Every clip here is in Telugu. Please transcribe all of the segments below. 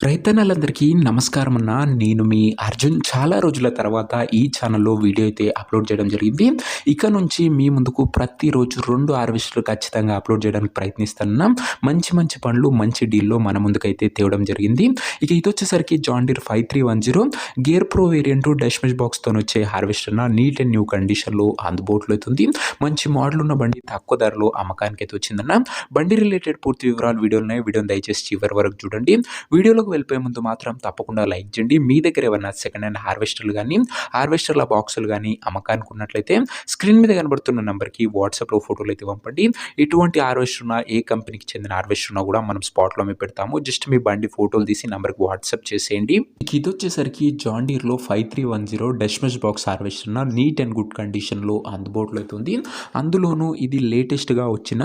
రైతన్నలందరికీ నమస్కారం అన్న. నేను మీ అర్జున్. చాలా రోజుల తర్వాత ఈ ఛానల్‌లో వీడియో అయితే అప్‌లోడ్ చేయడం జరిగింది. ఇక నుంచి మీ ముందుకు ప్రతిరోజు 2 హార్వెస్టర్లు ఖచ్చితంగా అప్‌లోడ్ చేయడానికి ప్రయత్నిస్తున్నాం. మంచి మంచి పనులు మంచి డీల్‌లో మన ముందుకైతే తేవడం జరిగింది. ఇక ఇదొచ్చేసరికి John Deere 5310 gear pro variant dash mesh బాక్స్‌తోనొచ్చే హార్వెస్టర్ అన్న. నీట్ అండ్ న్యూ కండిషన్‌లో అందుబాటులో అయితే ఉంది. మంచి మోడల్ ఉన్న బండి తక్కువ ధరలో అమ్మకానికైతే వచ్చిందన్న. బండి రిలేటెడ్ పూర్తి వివరాలు వీడియోలున్నాయి. వీడియోని దయచేసి చివరి వరకు చూడండి. వీడియోలోకి వెళ్ళిపోయే ముందు మాత్రం తప్పకుండా లైక్ చేయండి. మీ దగ్గర ఏమన్నా సెకండ్ హ్యాండ్ హార్వెస్టర్లు గానీ, హార్వెస్టర్ల బాక్సులు గానీ అమ్మకానికి ఉన్నట్లయితే స్క్రీన్ మీద కనబడుతున్న నంబర్‌కి వాట్సాప్‌లో ఫోటోలైతే పంపండి. ఎటువంటి హార్వెస్టర్ ఉన్నా, ఏ కంపెనీకి చెందిన హార్వెస్టర్ ఉన్నా కూడా మనం స్పాట్‌లో పెడతాము. జస్ట్ మీ బండి ఫోటోలు తీసి నంబర్‌కి వాట్సాప్ చేసేయండి. ఇదొచ్చేసరికి జాన్ డీర్‌లో 5310 డాష్ మెష్ బాక్స్ హార్వెస్టర్ అన్న. నీట్ అండ్ గుడ్ కండిషన్‌లో అందుబాటులో అయితే ఉంది. అందులోనూ ఇది లేటెస్ట్‌గా వచ్చిన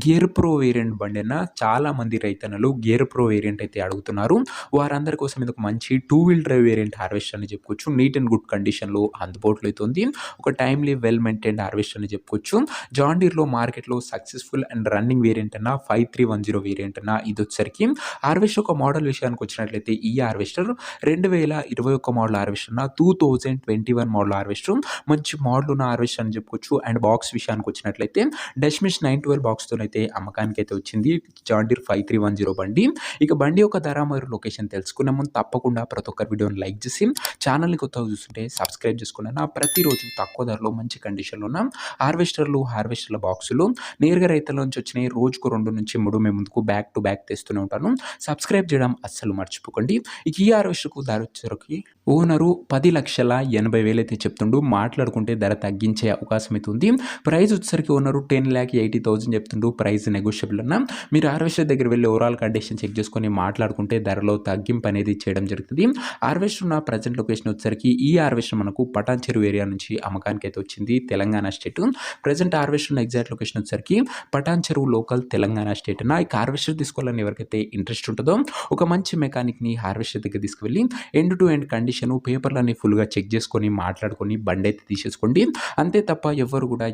గేర్ ప్రో వేరియంట్ బండి అన్న. చాలామంది రైతన్నలు గేర్ ప్రో వేరియంట్ అయితే అడుగుతున్నారు. వారందరి కోసం ఇది ఒక మంచి 2 వీల్ డ్రైవ్ వేరియంట్ హార్వెస్టర్ అని చెప్పుకోవచ్చు. నీట్ అండ్ గుడ్ కండిషన్‌లో అందుబాటులో అయితే ఉంది. ఒక టైమ్‌లీ వెల్ మెయింటైన్డ్ హార్వెస్టర్ అని చెప్పుకోవచ్చు. జాన్ డీర్‌లో మార్కెట్‌లో సక్సెస్‌ఫుల్ అండ్ రన్నింగ్ వేరియంట్ అన్న 5310 వేరియంట్ అన్న. ఇదొచ్చేసరికి హార్వెస్టర్ ఒక మోడల్ విషయానికి వచ్చినట్లయితే ఈ హార్వెస్టర్ 2021 మోడల్ హార్వెస్టర్ అన్న. 2021 మోడల్ హార్వెస్టర్ మంచి మోడల్ ఉన్న హార్వెస్టర్ అని చెప్పుకోవచ్చు. అండ్ బాక్స్ విషయానికి వచ్చినట్లయితే డాష్ మెష్ 912 బాక్స్‌తోనైతే అమ్మకానికైతే వచ్చింది జాన్ డీర్ 5310 బండి. ఇక బండి యొక్క ధర మరియు లొకేషన్ తెలుసుకునే ముందు తప్పకుండా ప్రతి ఒక్కరి వీడియోని లైక్ చేసి ఛానల్‌ని కొత్తగా చూస్తుంటే సబ్స్క్రైబ్ చేసుకోండి అన్న. ప్రతిరోజు తక్కువ ధరలో మంచి కండిషన్‌లో ఉన్న హార్వెస్టర్ల బాక్సులు నేరుగా రైతుల నుంచి వచ్చినాయి. రోజుకు 2-3 మీ ముందుకు బ్యాక్ టు బ్యాక్ తెస్తూనే ఉంటాను. సబ్స్క్రైబ్ చేయడం అస్సలు మర్చిపోకండి. ఇక ఈ హార్వెస్టర్‌కు ధర వచ్చేసరికి ఓనరు 10,80,000 అయితే చెప్తుండు. మాట్లాడుకుంటే ధర తగ్గించే అవకాశం అయితే ఉంది. ప్రైస్ వచ్చేసరికి ఓనరు 10,80,000 చెప్తుండు. ప్రైస్ నెగోషియబుల్ అన్న. మీరు హార్వెస్టర్ దగ్గర వెళ్ళి ఓవరాల్ కండిషన్ చెక్ చేసుకొని మాట్లాడుకుంటే ధరలో తగ్గింపు అనేది చేయడం జరుగుతుంది. హార్వెస్టర్ ఉన్న ప్రజెంట్ లొకేషన్ వచ్చేసరికి ఈ హార్వెస్టర్ మనకు పటాన్ చెరువు ఏరియా నుంచి అమ్మకానికి అయితే వచ్చింది. తెలంగాణ స్టేట్. ప్రజెంట్ హార్వెస్టర్ ఉన్న ఎగ్జాక్ట్ లొకేషన్ వచ్చేసరికి పటాన్ చెరువు లోకల్ తెలంగాణ స్టేట్ అన్న. ఇక హార్వెస్టర్ తీసుకోవాలని ఎవరికైతే ఇంట్రెస్ట్ ఉంటుందో ఒక మంచి మెకానిక్‌ని హార్వెస్టర్ దగ్గర తీసుకువెళ్ళి ఎండ్ టు ఎండ్ కండిషన్ పేపర్లన్నీ ఫుల్‌గా చెక్ చేసుకొని మాట్లాడుకొని బండి అయితే తీసేసుకోండి. అంతే తప్ప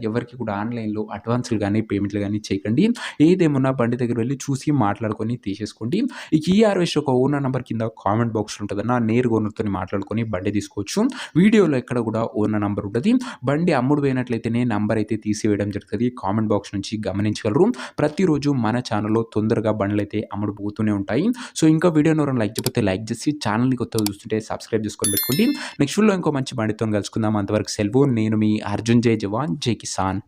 ఎవరికి కూడా ఆన్‌లైన్‌లో అడ్వాన్స్‌లు గానీ, పేమెంట్‌లు గానీ చేయకండి. ఏదేమున్నా బండి దగ్గర వెళ్లి చూసి మాట్లాడుకొని తీసేసుకోండి. ఇక ఈ హార్వెస్టర్ ఒక ఓనర్ నంబర్ కింద కామెంట్ బాక్స్ ఉంటదన్న. నేరుగా ఓనర్‌తోని మాట్లాడుకొని బండి తీసుకోవచ్చు. వీడియోలో ఎక్కడ కూడా ఓనర్ నంబర్ ఉండది. బండి అమ్ముడు పోయినట్లయితేనే నంబర్ అయితే తీసివేయడం జరుగుతది. కామెంట్ బాక్స్ నుంచి గమనించగలరు. ప్రతిరోజు మన ఛానల్‌లో తొందరగా బండ్లయితే అమ్ముడు పోతూనే ఉంటాయి. సో ఇంకా వీడియోని ఎవరైనా లైక్ చేయకపోతే లైక్ చేసి ఛానల్‌ని కొత్తగా చూస్తుంటే సబ్స్క్రైబ్ చేసుకొని పెట్టుకోండి. నెక్స్ట్ వీడియోలో ఇంకో మంచి బండితోని కలుసుకుందాం. అంతవరకు సెలవు. నేను మీ అర్జున్. జై జవాన్ జై కిసాన్.